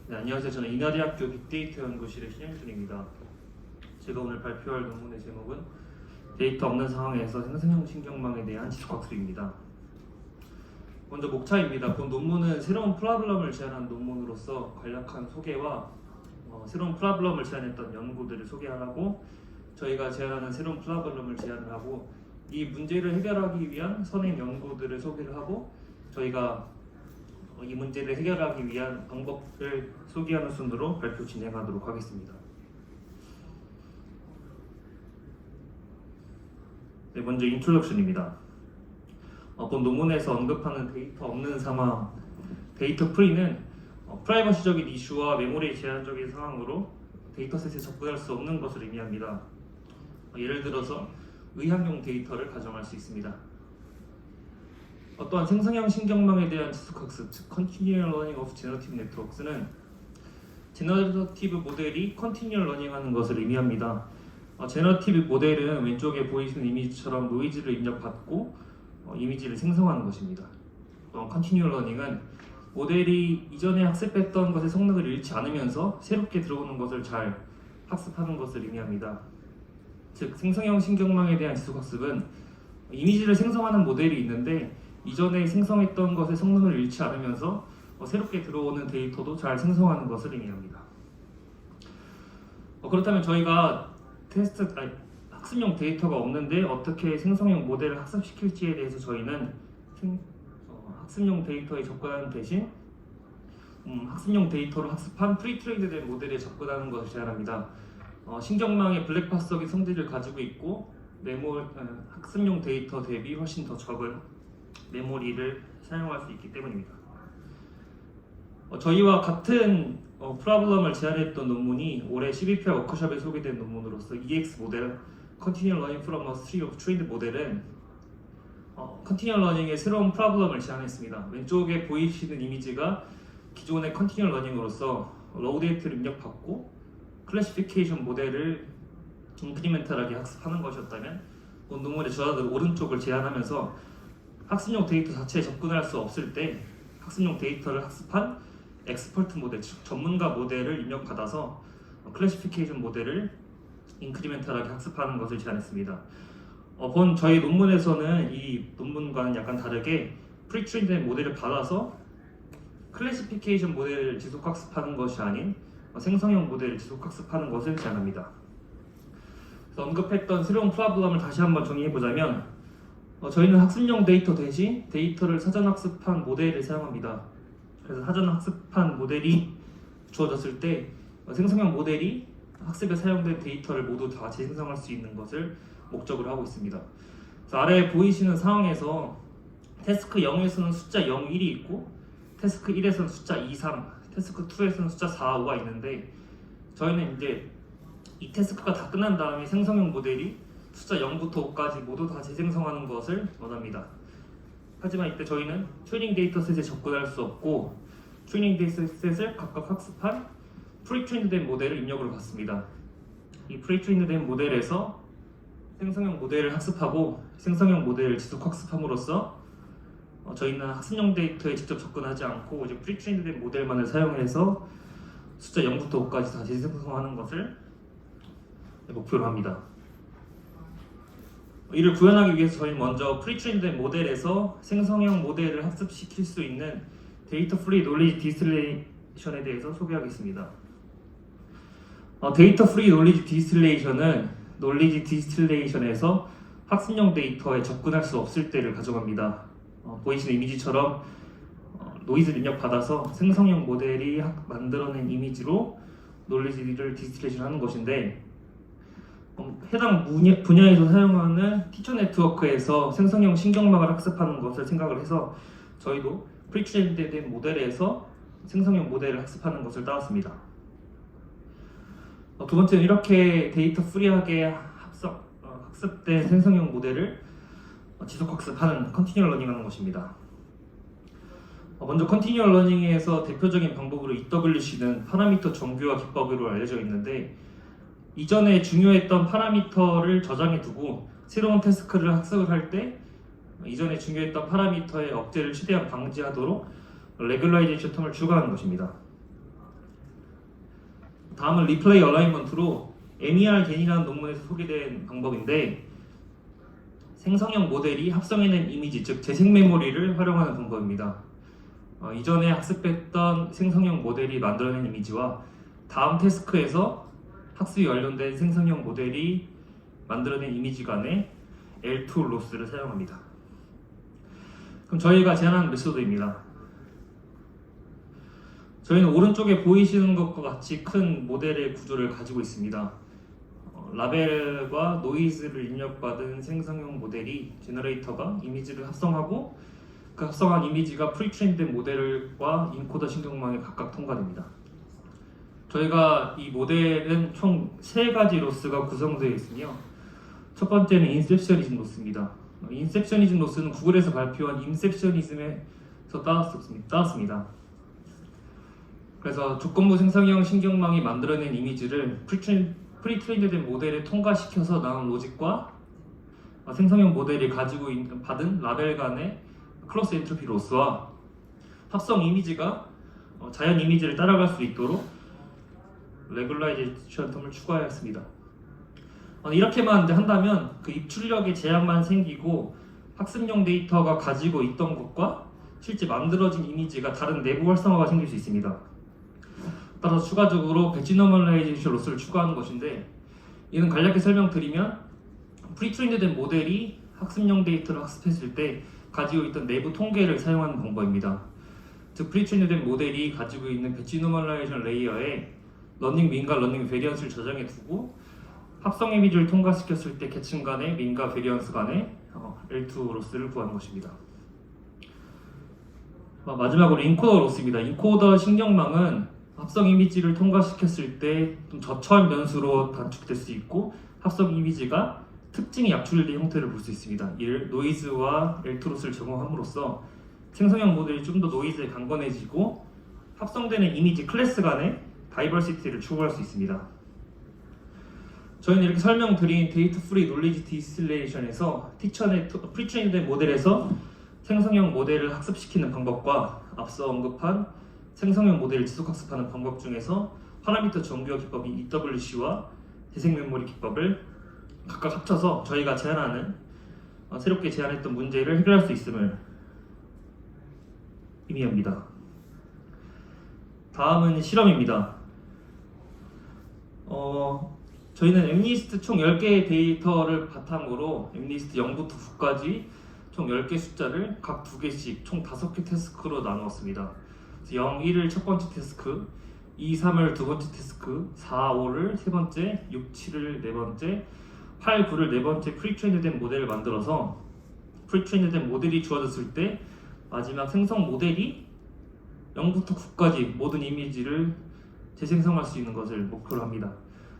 네, 안녕하세요. 저는 인하대학교 빅데이터 연구실의 신영준입니다. 제가 오늘 발표할 논문의 제목은 데이터 없는 상황에서 생성형 신경망에 대한 지속학습입니다. 먼저 목차입니다. 본 논문은 새로운 프로블럼을 제안한 논문으로서 간략한 소개와 새로운 프로블럼을 제안했던 연구들을 소개하고 저희가 제안하는 새로운 프로블럼을 제안을 하고 이 문제를 해결하기 위한 선행 연구들을 소개를 하고 저희가 이 문제를 해결하기 위한 방법을 소개하는 순으로 발표 진행하도록 하겠습니다. 네, 먼저 인트로덕션입니다. 본 논문에서 언급하는 데이터 없는 상황, 데이터 프리는 프라이버시적인 이슈와 메모리 제한적인 상황으로 데이터셋에 접근할 수 없는 것을 의미합니다. 예를 들어서 의학용 데이터를 가정할 수 있습니다. 또한 생성형 신경망에 대한 지속학습, 즉 Continual Learning of Generative Networks는 제너러티브 모델이 컨티뉴얼 러닝하는 것을 의미합니다. 제너러티브 모델은 왼쪽에 보이시는 이미지처럼 노이즈를 입력받고 이미지를 생성하는 것입니다. 컨티뉴얼 러닝은 모델이 이전에 학습했던 것의 성능을 잃지 않으면서 새롭게 들어오는 것을 잘 학습하는 것을 의미합니다. 즉 생성형 신경망에 대한 지속학습은 이미지를 생성하는 모델이 있는데 이전에 생성했던 것의 성능을 잃지 않으면서 새롭게 들어오는 데이터도 잘 생성하는 것을 의미합니다. 그렇다면 저희가 학습용 데이터가 없는데 어떻게 생성형 모델을 학습시킬지에 대해서 저희는 학습용 데이터에 접근하는 대신 학습용 데이터로 학습한 프리트레인드된 모델에 접근하는 것을 제안합니다. 신경망의 블랙박스적인 성질을 가지고 있고 학습용 데이터 대비 훨씬 더 적은 메모리를 사용할 수 있기 때문입니다. 저희와 같은 프로블럼을 제안했던 논문이 올해 12회 워크숍에 소개된 논문으로서 EX 모델, Continual Learning from a Tree of Trained 모델은 Continual Learning의 새로운 프로블럼을 제안했습니다. 왼쪽에 보이시는 이미지가 기존의 Continual Learning으로서 로우 데이터를 입력받고 클래시피케이션 모델을 인크리멘탈하게 학습하는 것이었다면 논문의 저자들 오른쪽을 제안하면서 학습용 데이터 자체에 접근할 수 없을 때 학습용 데이터를 학습한 엑스퍼트 모델, 즉 전문가 모델을 입력받아서 클래시피케이션 모델을 인크리멘탈하게 학습하는 것을 제안했습니다. 본 저희 논문에서는 이 논문과는 약간 다르게 프리트레인드된 모델을 받아서 클래시피케이션 모델을 지속학습하는 것이 아닌 생성형 모델을 지속학습하는 것을 제안합니다. 그래서 언급했던 새로운 프로블럼을 다시 한번 정리해보자면 저희는 학습용 데이터 대신 데이터를 사전 학습한 모델을 사용합니다. 그래서 사전 학습한 모델이 주어졌을 때 생성형 모델이 학습에 사용된 데이터를 모두 다 재생성할 수 있는 것을 목적으로 하고 있습니다. 그래서 아래에 보이시는 상황에서 태스크 0에서는 숫자 0, 1이 있고 태스크 1에서는 숫자 2, 3, 태스크 2에서는 숫자 4, 5가 있는데 저희는 이제 이 태스크가 다 끝난 다음에 생성형 모델이 숫자 0부터 5까지 모두 다 재생성하는 것을 원합니다. 하지만 이때 저희는 트레이닝 데이터셋에 접근할 수 없고 트레이닝 데이터셋을 각각 학습한 프리트레인드된 모델을 입력으로 받습니다. 이 프리트레인드된 모델에서 생성형 모델을 학습하고 생성형 모델을 지속 학습함으로써 저희는 학습용 데이터에 직접 접근하지 않고 이제 프리트레인드된 모델만을 사용해서 숫자 0부터 5까지 다 재생성하는 것을 목표로 합니다. 이를 구현하기 위해서 저희는 먼저 프리트레인드된 모델에서 생성형 모델을 학습시킬 수 있는 데이터 프리 놀리지 디스틸레이션에 대해서 소개하겠습니다. 데이터 프리 놀리지 디스틸레이션은 놀리지 디스틸레이션에서 학습용 데이터에 접근할 수 없을 때를 가정합니다. 보이시는 이미지처럼 노이즈를 입력받아서 생성형 모델이 만들어낸 이미지로 놀리지를 디스틸레이션 하는 것인데 해당 분야에서 사용하는 티처 네트워크에서 생성형 신경망을 학습하는 것을 생각을 해서 저희도 프리트레인드된 모델에서 생성형 모델을 학습하는 것을 따왔습니다. 두 번째는 이렇게 데이터 프리하게 학습된 생성형 모델을 지속 학습하는 컨티뉴얼 러닝하는 것입니다. 먼저 컨티뉴얼 러닝에서 대표적인 방법으로 EWC는 파라미터 정규화 기법으로 알려져 있는데 이전에 중요했던 파라미터를 저장해 두고 새로운 태스크를 학습을 할 때 이전에 중요했던 파라미터의 억제를 최대한 방지하도록 레귤라이제이션 텀을 추가하는 것입니다. 다음은 리플레이 얼라이먼트로 MER 겐이라는 논문에서 소개된 방법인데 생성형 모델이 합성해낸 이미지, 즉 재생 메모리를 활용하는 방법입니다. 이전에 학습했던 생성형 모델이 만들어낸 이미지와 다음 태스크에서 학습이 완료된 생성형 모델이 만들어낸 이미지 간의 L2 로스를 사용합니다. 그럼 저희가 제안하는 메소드입니다. 저희는 오른쪽에 보이시는 것과 같이 큰 모델의 구조를 가지고 있습니다. 라벨과 노이즈를 입력받은 생성형 모델이 제너레이터가 이미지를 합성하고 그 합성한 이미지가 프리트레인된 모델과 인코더 신경망에 각각 통과됩니다. 저희가 이 모델은 총 3가지 로스가 구성되어 있으며 첫 번째는 인셉셔니즘 로스입니다. 인셉셔니즘 로스는 구글에서 발표한 인셉셔니즘에서 따왔습니다. 그래서 조건부 생성형 신경망이 만들어낸 이미지를 프리트레인된 모델에 통과시켜서 나온 로직과 생성형 모델이 가지고 있는 받은 라벨 간의 클로스 엔트로피 로스와 합성 이미지가 자연 이미지를 따라갈 수 있도록 레귤라이제이션 텀을 추가하였습니다. 이렇게만 한다면 그 입출력에 제약만 생기고 학습용 데이터가 가지고 있던 것과 실제 만들어진 이미지가 다른 내부 활성화가 생길 수 있습니다. 따라서 추가적으로 배치 노멀라이제이션 로스를 추가하는 것인데 이는 간략히 설명드리면 프리트레인된 모델이 학습용 데이터를 학습했을 때 가지고 있던 내부 통계를 사용하는 방법입니다. 즉 프리트레인된 모델이 가지고 있는 배치 노멀라이제이션 레이어에 러닝 민과 러닝 베리언스를 저장해 두고 합성 이미지를 통과시켰을 때 계층 간의 민과 베리언스 간의 L2 로스를 구하는 것입니다. 마지막으로 인코더 로스입니다. 인코더 신경망은 합성 이미지를 통과시켰을 때 좀 저처한 변수로 단축될 수 있고 합성 이미지가 특징이 약출된 형태를 볼 수 있습니다. 이를 노이즈와 L2 로스를 제공함으로써 생성형 모델이 좀 더 노이즈에 강건해지고 합성되는 이미지 클래스 간의 다이버시티를 추구할 수 있습니다. 저희는 이렇게 설명드린 데이터 프리 놀리지 디스틸레이션에서 티처넷 프리트레인된 모델에서 생성형 모델을 학습시키는 방법과 앞서 언급한 생성형 모델을 지속학습하는 방법 중에서 파라미터 정규화 기법인 EWC와 재생 메모리 기법을 각각 합쳐서 저희가 제안하는 새롭게 제안했던 문제를 해결할 수 있음을 의미합니다. 다음은 실험입니다. 저희는 엠리스트 총 10개의 데이터를 바탕으로 엠리스트 0부터 9까지 총 10개 숫자를 각 2개씩 총 5개 태스크로 나누었습니다. 0, 1을 첫 번째 태스크, 2, 3을 두 번째 태스크, 4, 5를 세 번째, 6, 7을 네 번째, 8, 9를 네 번째 프리트레인된 모델을 만들어서 프리트레인된 모델이 주어졌을 때 마지막 생성 모델이 0부터 9까지 모든 이미지를 재생성할 수 있는 것을 목표로 합니다.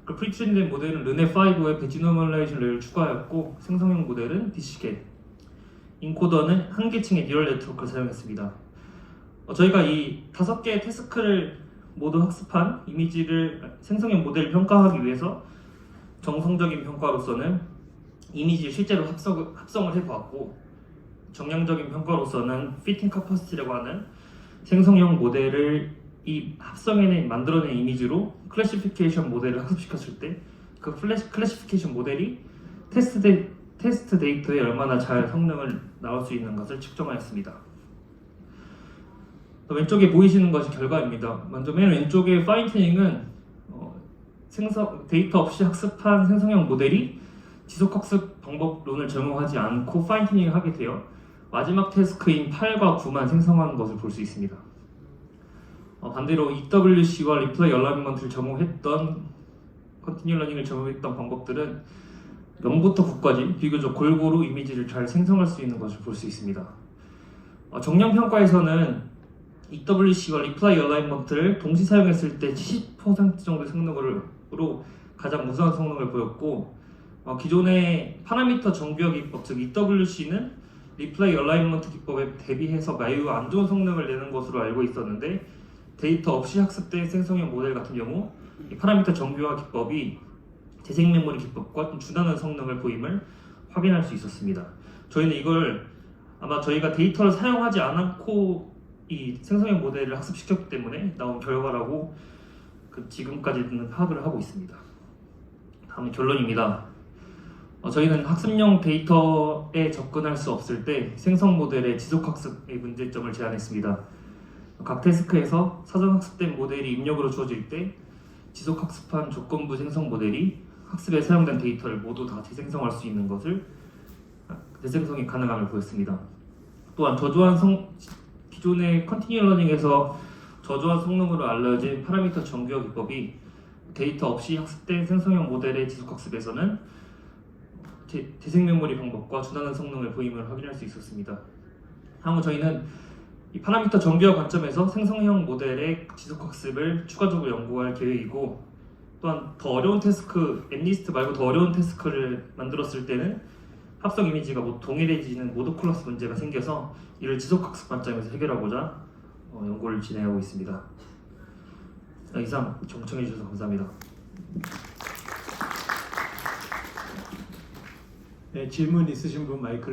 그 프리트레인된 모델은 르네5에 배치 노멀라이제이션 레이어를 추가하였고 생성형 모델은 DCCAD, 인코더는 한 계층의 뉴럴 네트워크를 사용했습니다. 저희가 이 5개의 태스크를 모두 학습한 이미지를 생성형 모델을 평가하기 위해서 정성적인 평가로서는 이미지를 실제로 합성을 해보았고 정량적인 평가로서는 피팅 카퍼시티라고 하는 생성형 모델을 이 합성해낸 만들어낸 이미지로 클래시피케이션 모델을 학습시켰을 때 그 클래시피케이션 모델이 테스트 데이터에 얼마나 잘 성능을 나올 수 있는 것을 측정하였습니다. 왼쪽에 보이시는 것이 결과입니다. 먼저 맨 왼쪽의 파인튜닝은 데이터 없이 학습한 생성형 모델이 지속학습 방법론을 적용하지 않고 파인튜닝을 하게 되어 마지막 태스크인 8과 9만 생성하는 것을 볼 수 있습니다. 반대로 EWC와 리플레이 얼라이먼트를 적용했던 컨티뉴 러닝을 적용했던 방법들은 0부터 9까지 비교적 골고루 이미지를 잘 생성할 수 있는 것을 볼 수 있습니다. 정량 평가에서는 EWC와 리플레이 얼라이먼트를 동시 사용했을 때 70% 정도의 성능으로 가장 우수한 성능을 보였고 기존의 파라미터 정규화 기법, 즉 EWC는 리플레이 얼라이먼트 기법에 대비해서 매우 안 좋은 성능을 내는 것으로 알고 있었는데 데이터 없이 학습된 생성형 모델 같은 경우 이 파라미터 정규화 기법이 재생 메모리 기법과 좀 준하는 성능을 보임을 확인할 수 있었습니다. 저희는 이걸 아마 저희가 데이터를 사용하지 않고 이 생성형 모델을 학습시켰기 때문에 나온 결과라고 지금까지는 파악을 하고 있습니다. 다음 결론입니다. 저희는 학습용 데이터에 접근할 수 없을 때 생성 모델의 지속학습의 문제점을 제안했습니다. 각 태스크에서 사전 학습된 모델이 입력으로 주어질 때 지속학습한 조건부 생성 모델이 학습에 사용된 데이터를 모두 다 재생성할 수 있는 것을 재생성이 가능함을 보였습니다. 또한 기존의 컨티뉴 러닝에서 저조한 성능으로 알려진 파라미터 정규화 기법이 데이터 없이 학습된 생성형 모델의 지속학습에서는 재생 메모리 방법과 준하는 성능을 보임을 확인할 수 있었습니다. 향후 저희는 이 파라미터 정규화 관점에서 생성형 모델의 지속학습을 추가적으로 연구할 계획이고, 또한 더 어려운 태스크, 엠리스트 말고 더 어려운 태스크를 만들었을 때는 합성 이미지가 동일해지는 모드 콜라스 문제가 생겨서 이를 지속학습 관점에서 해결하고자 연구를 진행하고 있습니다. 이상 경청해 주셔서 감사합니다. 네, 질문 있으신 분 마이크를